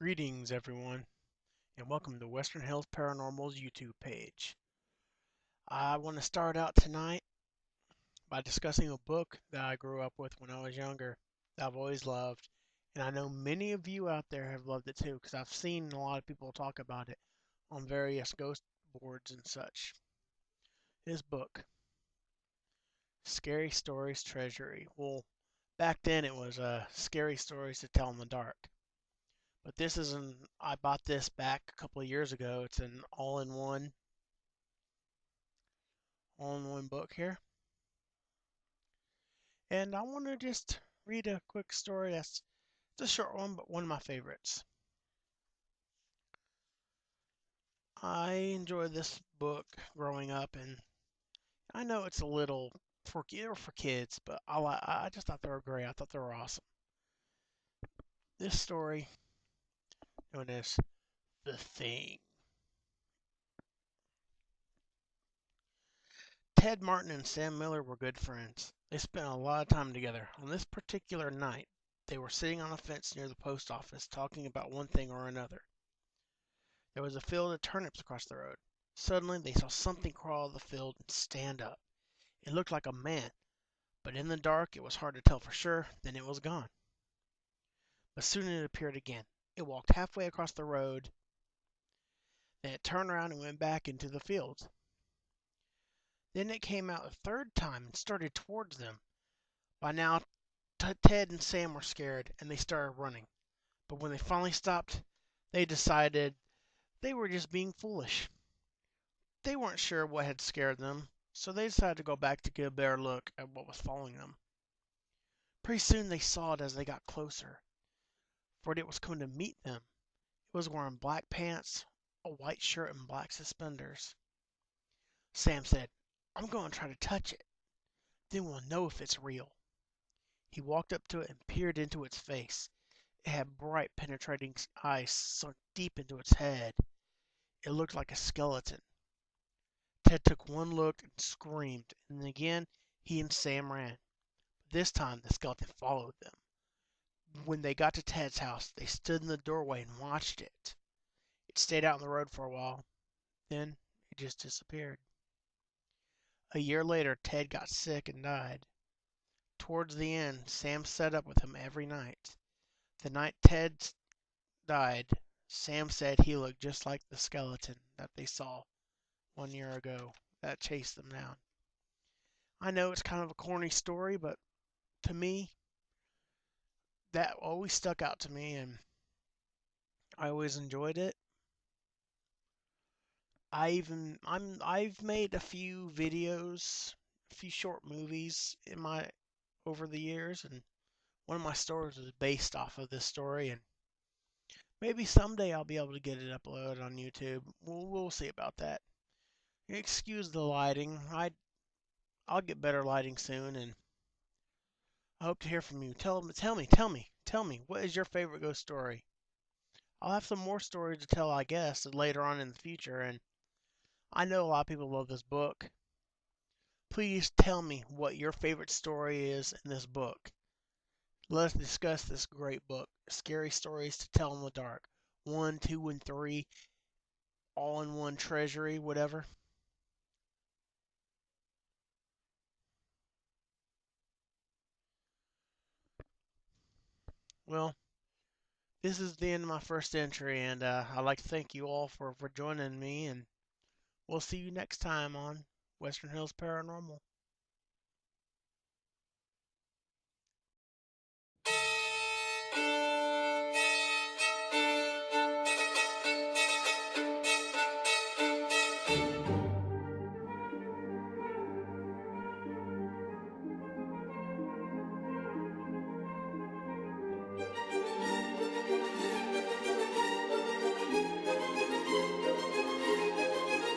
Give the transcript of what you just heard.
Greetings, everyone, and welcome to Western Hills Paranormal's YouTube page. I want to start out tonight by discussing a book that I grew up with when I was younger that I've always loved, and I know many of you out there have loved it too because I've seen a lot of people talk about it on various ghost boards and such. This book, Scary Stories Treasury. Well, back then it was Scary Stories to Tell in the Dark. But this isn't, I bought this back a couple of years ago. It's an all-in-one book here. And I want to just read a quick story. It's a short one, but one of my favorites. I enjoyed this book growing up, and I know it's a little for kids, but I just thought they were great. I thought they were awesome. This story, known as The Thing. Ted Martin and Sam Miller were good friends. They spent a lot of time together. On this particular night, they were sitting on a fence near the post office talking about one thing or another. There was a field of turnips across the road. Suddenly, they saw something crawl out of the field and stand up. It looked like a man, but in the dark it was hard to tell for sure. Then it was gone. But soon it appeared again. It walked halfway across the road. Then it turned around and went back into the field. Then it came out a third time and started towards them. By now, Ted and Sam were scared and they started running. But when they finally stopped, they decided they were just being foolish. They weren't sure what had scared them, so they decided to go back to get a better look at what was following them. Pretty soon they saw it as they got closer, for it was coming to meet them. It was wearing black pants, a white shirt, and black suspenders. Sam said, "I'm going to try to touch it. Then we'll know if it's real." He walked up to it and peered into its face. It had bright, penetrating eyes sunk deep into its head. It looked like a skeleton. Ted took one look and screamed, and again he and Sam ran. But this time the skeleton followed them. When they got to Ted's house, they stood in the doorway and watched it. It stayed out on the road for a while. Then it just disappeared. A year later, Ted got sick and died. Towards the end, Sam sat up with him every night. The night Ted died, Sam said he looked just like the skeleton that they saw 1 year ago that chased them down. I know it's kind of a corny story, but to me, that always stuck out to me and I always enjoyed it. I've made a few videos, a few short movies in my over the years, and one of my stories is based off of this story, and maybe someday I'll be able to get it uploaded on YouTube. We'll see about that. Excuse the lighting. I'll get better lighting soon, and I hope to hear from you. Tell me, what is your favorite ghost story? I'll have some more stories to tell, I guess, later on in the future, and I know a lot of people love this book. Please tell me what your favorite story is in this book. Let's discuss this great book, Scary Stories to Tell in the Dark. 1, 2, and 3, all in one treasury, whatever. Well, this is the end of my first entry, and I'd like to thank you all for joining me, and we'll see you next time on Western Hills Paranormal.